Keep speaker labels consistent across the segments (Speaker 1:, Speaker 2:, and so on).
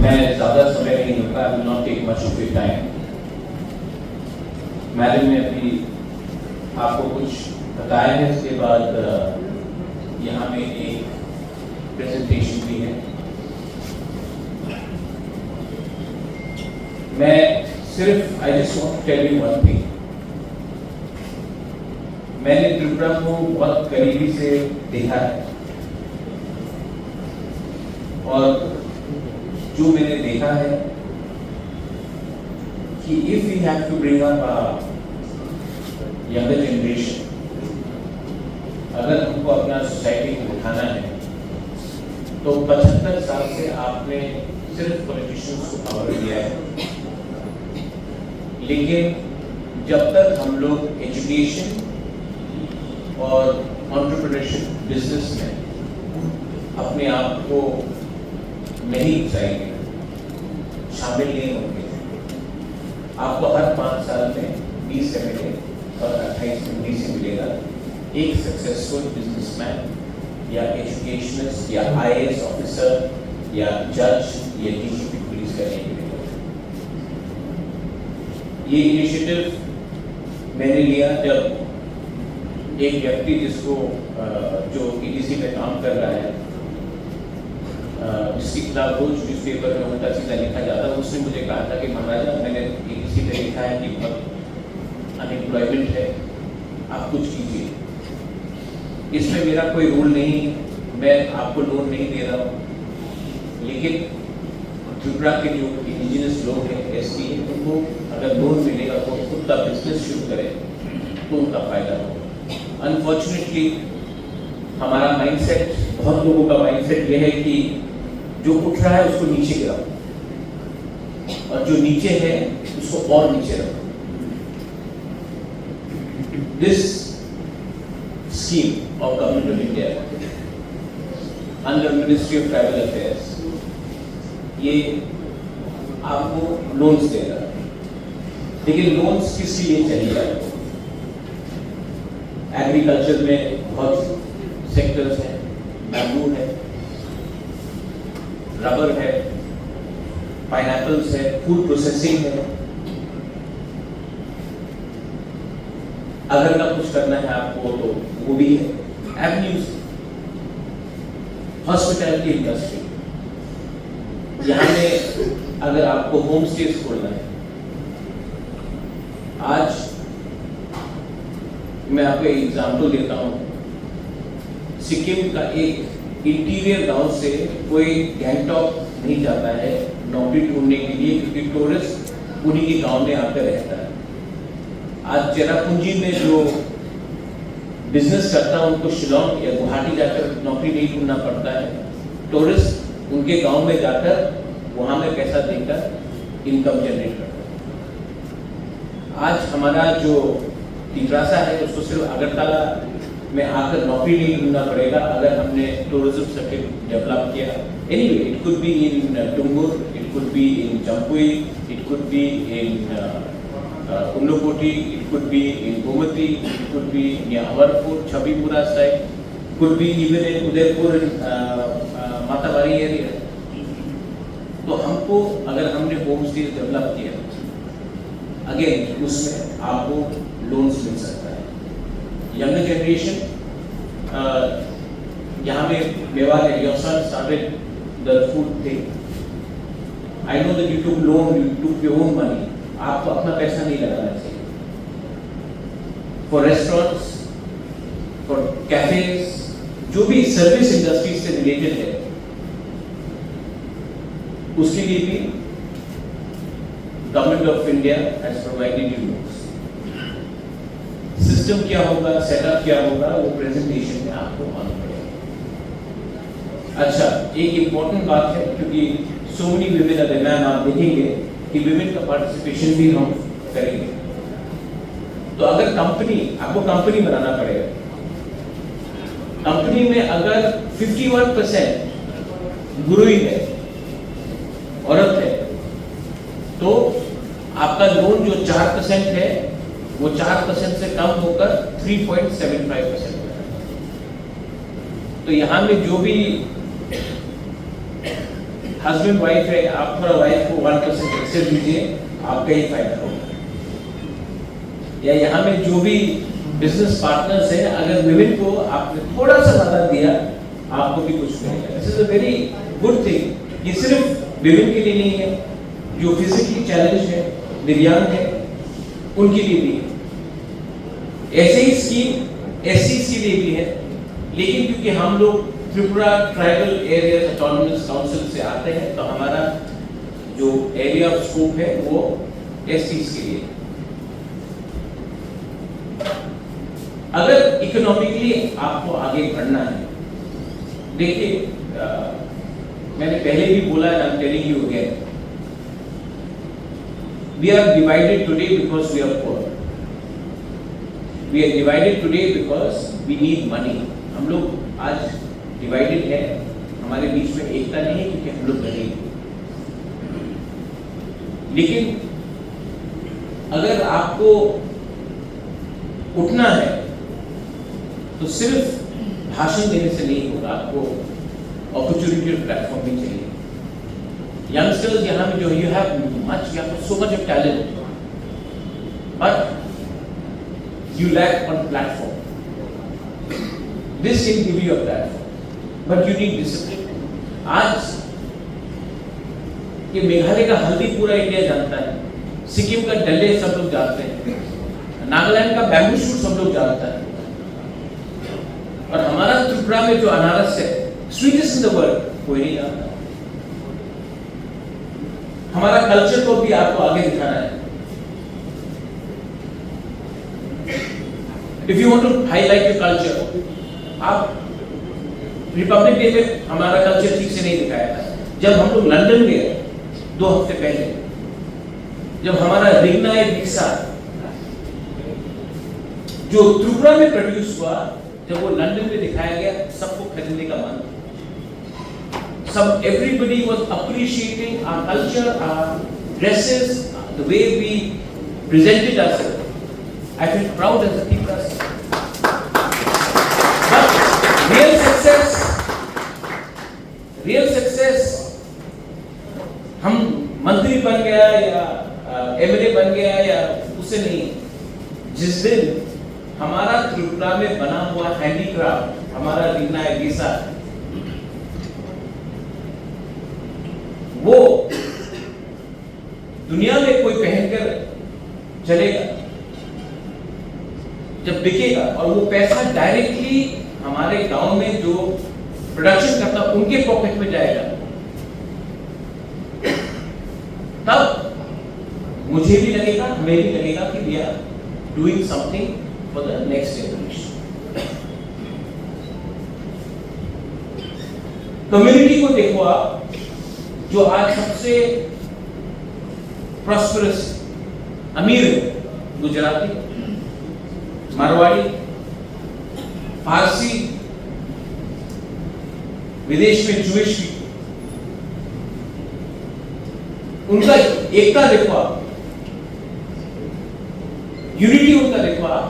Speaker 1: मैं ज़्यादा समय नहीं लूँगा, I will not take much of your time. Madam ने अभी आपको कुछ बताया है, इसके बाद यहाँ में एक प्रेजेंटेशन भी है। मैं सिर्फ I just want to tell you one thing. मैंने त्रिपुरा को बहुत करीबी से देखा है और जो मैंने देखा है कि if we have to bring up younger generation, अगर हमको अपना सोसाइटी को उठाना है तो 75 साल से आपने सिर्फ पॉलिटिशियंस को पावर दिया है, लेकिन जब तक हम लोग एजुकेशन और एंटरप्रेन्योरशिप बिजनेस में अपने आप को नहीं जाएंगे, शामिल नहीं होंगे, आपको हर 5 साल में 20 से मिले और 28 में 20 से मिलेगा एक सक्सेसफुल बिजनेसमैन या एजुकेशनिस्ट या IAS ऑफिसर या जज या डीजीपी पुलिस का नहीं मिलेगा। ये इनिशिएटिव मैंने लिया जब एक व्यक्ति जिसको जो EDC में काम कर रहा है, जिसकी खिलाफ रोज न्यूज़पेपर में उल्टा सीधा लिखा जाता है, उसने मुझे कहा था कि महाराजा मैंने EDC पे लिखा है कि बहुत अनएम्प्लॉयमेंट है, आप कुछ कीजिए। इसमें मेरा कोई रूल नहीं, मैं आपको लोन नहीं दे रहा हूँ, लेकिन त्रिपुरा के जो इंडिजिनस लोग हैं ST, उनको अगर लोन मिलेगा तो खुद का बिजनेस शुरू करें तो उनका फायदा होगा। अनफॉर्चुनेटली हमारा माइंडसेट, बहुत लोगों का माइंडसेट यह है कि जो उठ रहा है उसको नीचे गिराओ और जो नीचे है उसको और नीचे रखो। This scheme of government of India under ministry of tribal affairs, ये आपको लोन्स देगा, लेकिन लोन्स किस लिए चाहिए आपको? एग्रीकल्चर में बहुत सेक्टर्स हैं, बैम्बू है, रबर है, पाइनएप्पल्स है, फूड प्रोसेसिंग है। अगर का कुछ करना है आपको तो वो भी है, एवेन्यूज, हॉस्पिटैलिटी इंडस्ट्री, यहाँ में अगर आपको होम स्टेज खोलना है, आज मैं आपको एक एग्जाम्पल देता हूँ। सिक्किम का एक इंटीरियर गांव से कोई गैंगटॉक नहीं जाता है नौकरी ढूंढने के लिए, क्योंकि टूरिस्ट उन्हीं के गांव में आकर रहता है। आज चेरापूंजी में जो बिजनेस करता है उनको शिलोंग या गुवाहाटी जाकर नौकरी नहीं ढूंढना पड़ता है, टूरिस्ट उनके गांव में जाकर वहां में पैसा देकर इनकम जनरेट करता है। आज हमारा जो तित्रासा है उसको सिर्फ अगरतला में आकर नौकरी नहीं ढूंढना पड़ेगा अगर हमने टूरिज्म सर्किट डेवलप किया। Anyway, it could be in Tungur, it could be in Jampui, it could be in Unakoti, it could be in Gomati, it could be in Amarpur, Chhabimura side, could be even in Udaipur, Matabari area. तो हमको अगर हमने होम स्टे डेवलप किया, again उसमें आपको loans मिल सकता है। Younger generation, यहाँ में मेवा है, your son started the food thing. I know that you took loan, you took your own money, आपको अपना पैसा नहीं लगाना चाहिए। फॉर रेस्टोरेंट्स, फॉर कैफेज, जो भी सर्विस इंडस्ट्री से रिलेटेड है, उसके लिए भी government of India has provided you loans. System क्या होगा, सेटअप क्या होगा, वो प्रेजेंटेशन में आपको मालूम पड़ेगा। अच्छा, एक इंपॉर्टेंट बात है, क्योंकि so many women are there, ma'am आप देखेंगे कि विमेन का पार्टिसिपेशन भी हम करेंगे। तो अगर कंपनी, आपको कंपनी बनाना पड़ेगा, कंपनी में अगर 51% गुरुई है, औरत है, तो आपका लोन जो 4% है वो 4% से कम होकर 3.75% है। तो यहाँ में जो भी हस्बैंड वाइफ है, आप थोड़ा वाइफ को 1% एक्स्ट्रा दीजिए, आपका ही फायदा होगा। या यहाँ में जो भी बिजनेस पार्टनर्स हैं, अगर विमेन को आपने थोड़ा सा ज्यादा दिया, आपको भी कुछ मिलेगा। This is a very good thing. ये सिर्फ विमेन के लिए नहीं है, जो फिजिकली चैलेंज है, दिव्यांग है, उनके लिए भी है। ऐसे ही स्कीम एससीज के लिए भी है, लेकिन क्योंकि हम लोग Tripura tribal area autonomous council से आते हैं, तो हमारा जो एरिया ऑफ स्कोप है वो एससीज के लिए। अगर इकोनॉमिकली आपको आगे बढ़ना है, देखिए मैंने पहले भी बोला, I am telling you again, we are divided today because we are poor. We are divided today because we need money. हम लोग आज डिवाइडेड है, हमारे बीच में एकता नहीं है क्योंकि हम लोग गरीब हैं। लेकिन अगर आपको उठना है तो सिर्फ भाषण देने से नहीं होगा, आपको अपॉर्चुनिटी और प्लेटफॉर्म भी चाहिए। यंगस्टर्स यहाँ में जो you have so much of talent, but you lack on platform. This can give you a platform, but you need discipline. आज ये मेघालय का हल्दी पूरा इंडिया जानता है, सिक्किम का डल्ले सब लोग जानते हैं, नागालैंड का बैम्बू शूट सब लोग जानता है, और हमारा त्रिपुरा में जो अनारस है, स्वीटेस्ट इन द वर्ल्ड, कोई नहीं जानता। हमारा कल्चर को भी आपको आगे दिखाना है। If you want to highlight your culture, आप रिपब्लिक डे में हमारा कल्चर ठीक से नहीं दिखाया था। जब हम लोग लंदन गए 2 हफ्ते पहले, जब हमारा रिग्ना रिक्शा जो त्रिपुरा में प्रोड्यूस हुआ, जब वो लंदन में दिखाया गया, सबको खरीदने का मन, everybody was appreciating our culture, our dresses, the way we presented ourselves. I felt proud as a Tripuran. But real success, हम मंत्री बन गया या एमएलए बन गया या उससे नहीं। जिस दिन हमारा त्रिपुरा में बना हुआ हैंडीक्राफ्ट, हमारा रिग्ना गीसा, वो दुनिया में कोई पहनकर चलेगा, जब बिकेगा, और वो पैसा डायरेक्टली हमारे गांव में जो प्रोडक्शन करता उनके पॉकेट में जाएगा, तब मुझे भी लगेगा, हमें भी लगेगा कि we are doing something for the next generation. Community को देखो आप, जो आज सबसे प्रॉस्परस अमीर है, गुजराती, मारवाड़ी, फारसी, विदेश में ज्यूइश भी, उनका एकता देखो आप, यूनिटी उनका देखो आप।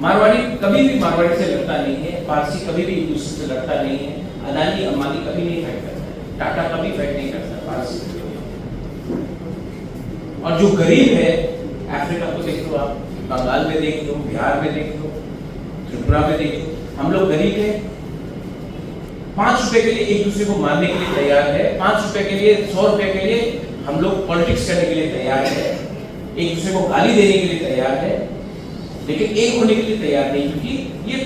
Speaker 1: मारवाड़ी कभी भी मारवाड़ी से लड़ता नहीं है, फारसी कभी भी एक दूसरे से लड़ता नहीं है, अदानी अंबानी कभी नहीं फाइट करता, टाटा कभी फाइट नहीं करता फारसी। और जो गरीब है, अफ्रीका को देख लो आप, बंगाल में देख लो, बिहार में देख लो, त्रिपुरा में देख लो, हम लोग गरीब हैं, 5 रुपए के लिए एक दूसरे को मारने के लिए तैयार है, 5 रुपए के लिए, 100 रुपए के लिए हम लोग पॉलिटिक्स करने के लिए तैयार है, एक दूसरे को गाली देने के लिए तैयार है, लेकिन एक होने के लिए तैयार नहीं, क्योंकि ये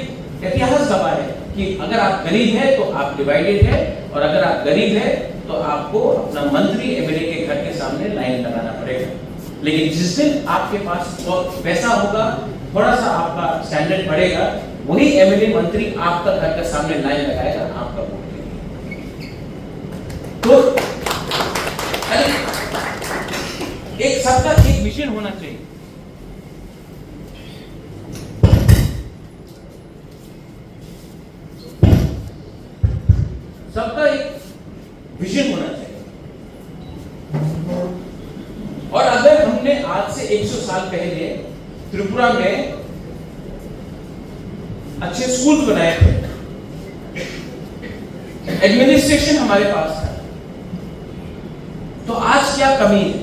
Speaker 1: इतिहास गवाह है कि अगर आप गरीब हैं तो आप डिवाइडेड है, और अगर आप गरीब हैं तो आपको अपना मंत्री एमएलए के घर के सामने लाइन लगाना पड़ेगा। लेकिन जिस दिन आपके पास पैसा होगा, थोड़ा सा आपका स्टैंडर्ड बढ़ेगा, वही एमएलए मंत्री आपका घर के सामने लाइन लगाएगा, आपका वोट देगा। तो एक सबका एक विजन होना चाहिए। सबका एक विजन होना चाहिए। और अगर हमने आज से 100 साल पहले त्रिपुरा में अच्छे स्कूल बनाए थे, एडमिनिस्ट्रेशन हमारे पास था, तो आज क्या कमी है?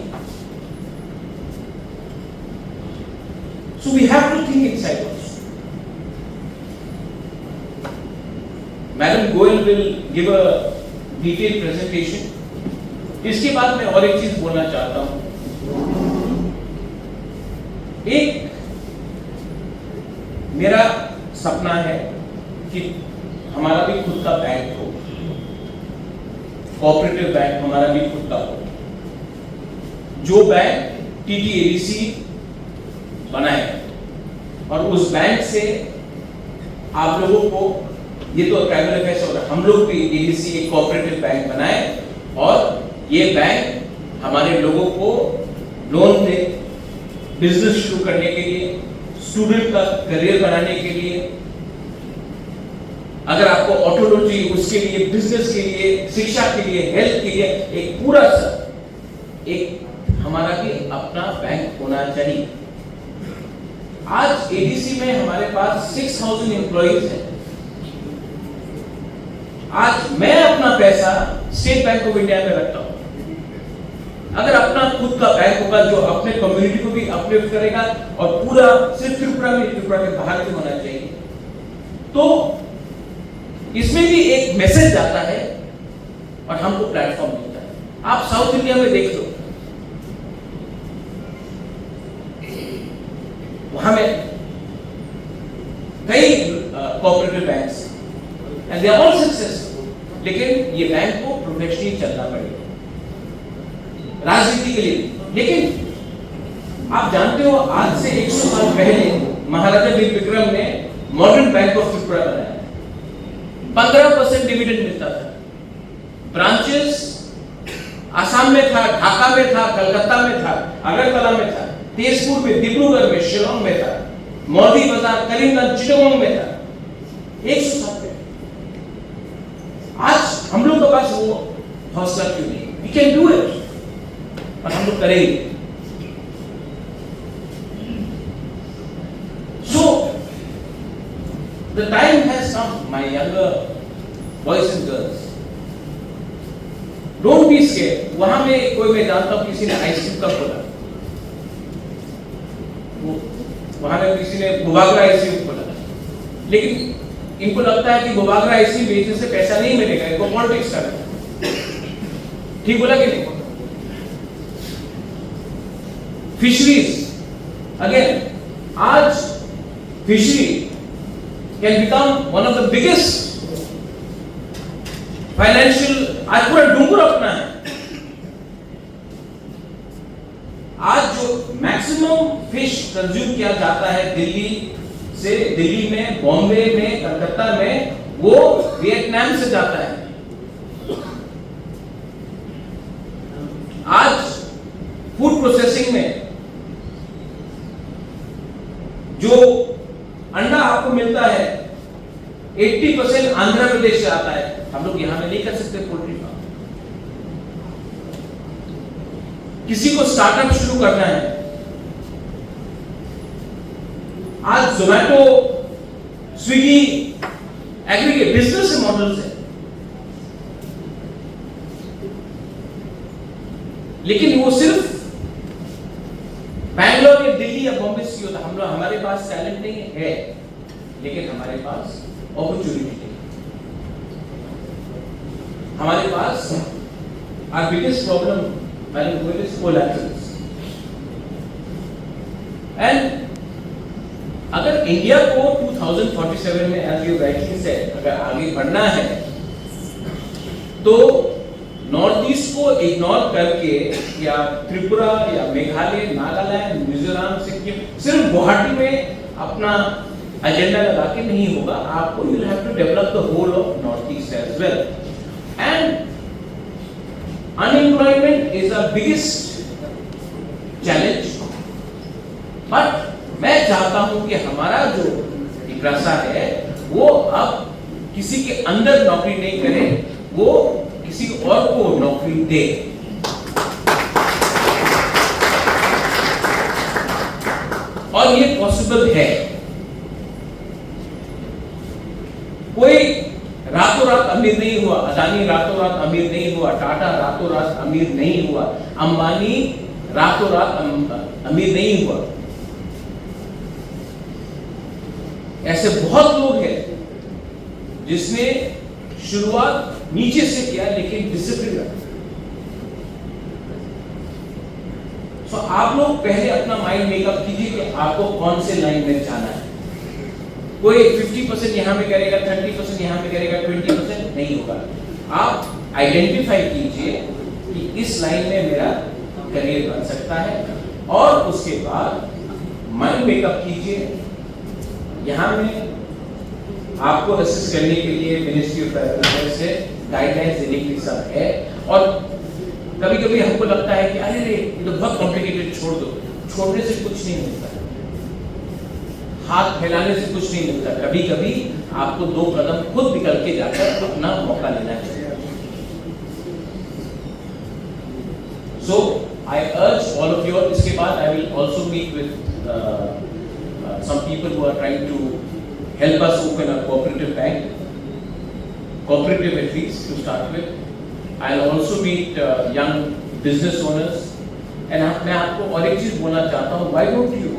Speaker 1: So we have to think inside also. Madam Goel will give a detailed presentation. इसके बाद मैं और एक चीज बोलना चाहता हूं। एक मेरा सपना है कि हमारा भी खुद का बैंक हो, कोऑपरेटिव बैंक हमारा भी खुद का हो, जो बैंक TTADC बनाए और उस बैंक से आप लोगों को, ये तो ट्राइबल अफेयर्स हो रहा है, हम लोग भी ADC एक कोऑपरेटिव बैंक बनाए और ये बैंक हमारे लोगों को लोन दे, बिजनेस शुरू करने के लिए, स्टूडेंट का करियर बनाने के लिए, अगर आपको ऑटो लोन चाहिए उसके लिए, बिजनेस के लिए, शिक्षा के लिए, हेल्थ के लिए, एक पूरा एक हमारा भी अपना बैंक होना चाहिए। आज ADC में हमारे पास 6000 एम्प्लॉइज हैं। आज मैं अपना पैसा स्टेट बैंक ऑफ इंडिया में रखता हूं। अगर अपना खुद का बैंक होगा जो अपने कम्युनिटी को भी अपलिफ्ट करेगा और पूरा सिर्फ त्रिपुरा के बाहर भी होना चाहिए, तो इसमें भी एक मैसेज जाता है और हमको प्लेटफॉर्म मिलता है। आप साउथ इंडिया में देख लो, वहां में कई cooperative banks and they are all successful, लेकिन ये बैंक को प्रोफेशनली चलना पड़ेगा राजनीति के लिए। लेकिन आप जानते हो आज से 100 साल पहले महाराजा वीर विक्रम ने मॉडर्न बैंक ऑफ त्रिपुरा बनाया। 15% डिविडेंड मिलता था। ब्रांचेस आसाम में था, ढाका में था, कलकत्ता में था, अगरतला में था, तेजपुर में, डिब्रूगढ़ में, शिलोंग में था, मौदी बाजार, करीमगंज, चिटगांव में था। 100 साल पहले। आज हम लोग के पास वो हौसला क्यों नहीं? वी कैन डू इट, और हम लोग करेंगे। So the time has come, my younger boys and girls. Don't be scared. वहां में कोई, मैं जानता हूं किसी ने आइसक्रीम का खोला, वहां में किसी ने भुवागरा आइसक्रीम खोला, लेकिन इनको लगता है कि भुवागरा आइसक्रीम बेचने से पैसा नहीं मिलेगा, इनको पॉलिटिक्स करना है। ठीक बोला कि नहीं? फिशरीज, अगेन, आज fishery can become one of the biggest financial, आज पूरा डूंगर अपना है। आज जो मैक्सिमम फिश कंज्यूम किया जाता है दिल्ली में, बॉम्बे में, कलकत्ता में, वो वियतनाम से जाता है। आज फूड प्रोसेसिंग में जो अंडा आपको मिलता है 80% आंध्र प्रदेश से आता है। हम लोग यहां में नहीं कर सकते पोल्ट्री फार्म। किसी को स्टार्टअप शुरू करना है, आज Zomato, Swiggy, aggregate business models है, लेकिन वो सिर्फ बैंगलोर या दिल्ली या बॉम्बे से होता। हम लोग, हमारे पास टैलेंट नहीं है, लेकिन हमारे पास अपॉर्चुनिटी है। हमारे पास our biggest problem madam Goyal is collaterals. And अगर इंडिया को 2047 में, एज यू राइटली सेड, अगर आगे बढ़ना है तो नॉर्थ ईस्ट को इग्नोर करके, या त्रिपुरा या मेघालय, नागालैंड, मिजोरम, सिक्किम, सिर्फ गुवाहाटी में अपना एजेंडा लगा के नहीं होगा। आपको you have to develop the whole of north east as well. And unemployment is the biggest challenge, but मैं चाहता हूं कि हमारा जो इब्रासा है वो अब किसी के अंदर नौकरी नहीं करे, वो किसी और को नौकरी दे। और ये पॉसिबल है। कोई रातों रात अमीर नहीं हुआ, अदानी रातों रात अमीर नहीं हुआ, टाटा रातों रात अमीर नहीं हुआ, अंबानी रातों रात अमीर नहीं हुआ। ऐसे बहुत लोग हैं जिसने शुरुआत नीचे से किया लेकिन डिसिप्लिन रखा। तो आप लोग पहले अपना माइंड मेकअप कीजिए कि आपको कौन से लाइन में जाना है। कोई 50% यहां में करेगा, 30% यहां में करेगा, 20% नहीं होगा। आप आइडेंटिफाई कीजिए कि इस लाइन में मेरा करियर बन सकता है और उसके बाद माइंड मेकअप कीजिए। यहां में आपको असिस्ट करने के लिए मिनिस्ट्री ऑफ अफेयर्स से गाइडलाइंस देने के लिए सब है। और कभी-कभी हमको लगता है कि अरे रे ये तो बहुत कॉम्प्लिकेटेड, छोड़ दो। छोड़ने से कुछ नहीं मिलता, हाथ फैलाने से कुछ नहीं मिलता। कभी-कभी आपको 2 कदम खुद निकल के जाकर अपना मौका लेना चाहिए। सो आई अर्ज ऑल ऑफ यू। इसके बाद I will also meet with some people who are trying to help us open a cooperative bank, cooperative at least to start with. I'll also meet young business owners. And मैं आपको और एक चीज बोलना चाहता हूँ, why don't you?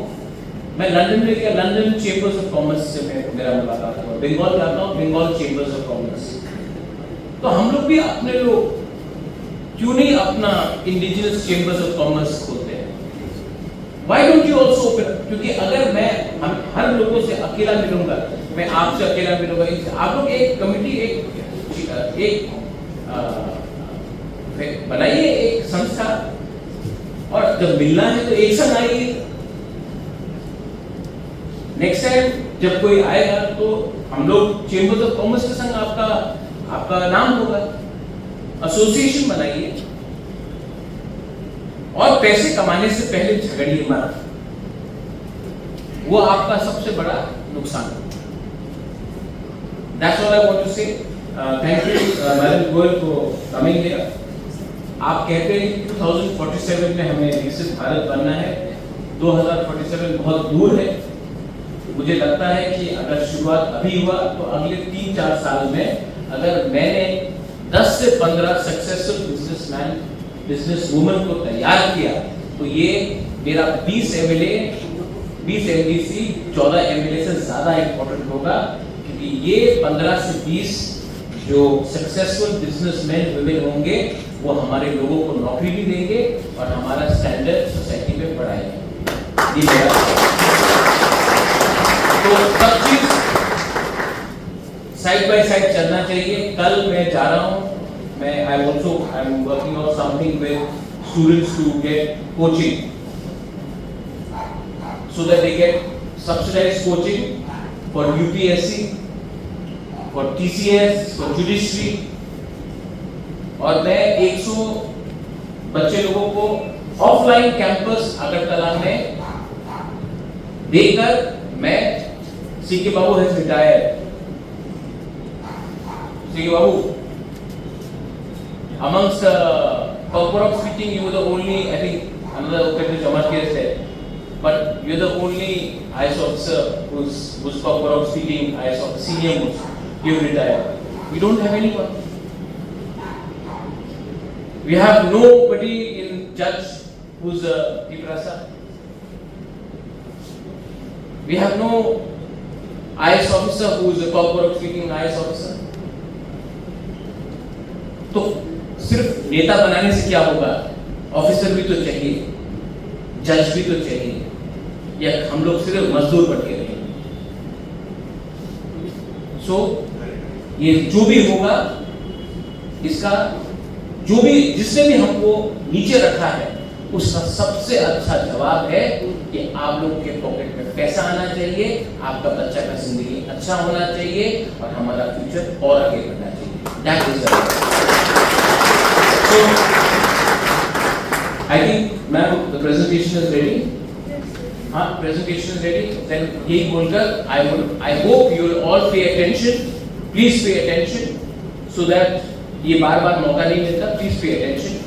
Speaker 1: मैं London में गया, लंदन चेंबर्स ऑफ कॉमर्स से मेरा मुलाकात हुआ। बंगाल जाता हूँ, बंगाल चेंबर्स ऑफ कॉमर्स। तो हम लोग भी अपने लोग क्यों नहीं अपना इंडिजिनस चेंबर्स ऑफ कॉमर्स खोलते हैं? Why don't you also open? क्योंकि अगर मैं हर लोगों से अकेला मिलूंगा, मैं आपसे अकेला मिलूंगा, आप लोग एक कमिटी, एक बनाइए, एक संस्था, और जब मिलना है तो एक संग आइए। नेक्स्ट टाइम जब कोई आएगा तो हम लोग चेंबर्स ऑफ कॉमर्स के संग आपका नाम होगा, एसोसिएशन बनाइए। और पैसे कमाने से पहले झगड़िए मत, वो आपका सबसे बड़ा नुकसान है। That's all I want to say. Thank you, Madam Goel, for coming here. आप कहते हैं कि 2047 में हमें विकसित भारत बनना है। 2047 बहुत दूर है। मुझे लगता है कि अगर शुरुआत अभी हुआ तो अगले 3-4 साल में अगर मैंने 10 से 15 सक्सेसफुल बिजनेसमैन, बिजनेस वुमन को तैयार किया तो ये मेरा 20 एमएलए, 20 एमडीसी, 14 एमएलए से ज्यादा इंपॉर्टेंट होगा। क्योंकि ये 15 से 20 जो सक्सेसफुल बिजनेसमैन वुमेन होंगे वो हमारे लोगों को नौकरी भी देंगे और हमारा स्टैंडर्ड सोसाइटी में बढ़ाएंगे। ये मेरा तो सब चीज साइड बाय साइड चलना चाहिए। कल मैं जा रहा हूँ, I'm working on something with students to get coaching so that they get subsidized coaching for UPSC, for TCS, for judiciary। और मैं 100 बच्चे लोगों को ऑफलाइन कैंपस अगरतला में देकर मैं C K Babu has retired. C K Babu, amongst corporate speaking, you were the only, I think another Occasion Jamat said, but you're the only IAS officer who's corporate speaking, IAS officer, senior most, you retired. We don't have anyone. We have nobody in judge who's a Ibrasa. We have no IAS officer who's a corporate speaking IAS officer. तो सिर्फ नेता बनाने से क्या होगा? Officer भी तो चाहिए, जज भी तो चाहिए, या हम लोग सिर्फ मजदूर बन के रहेंगे? सो ये जो भी होगा, इसका जो भी जिसने भी हमको नीचे रखा है उसका सबसे अच्छा जवाब है कि आप लोग के पॉकेट में पैसा आना चाहिए, आपका बच्चा का जिंदगी अच्छा होना चाहिए और हमारा फ्यूचर और आगे बढ़ना चाहिए। That is so I think ma'am the presentation is ready. हाँ, presentation is ready. Then यही बोलकर I hope you will all pay attention. Please pay attention so that ये बार-बार मौका नहीं मिलता. Please pay attention.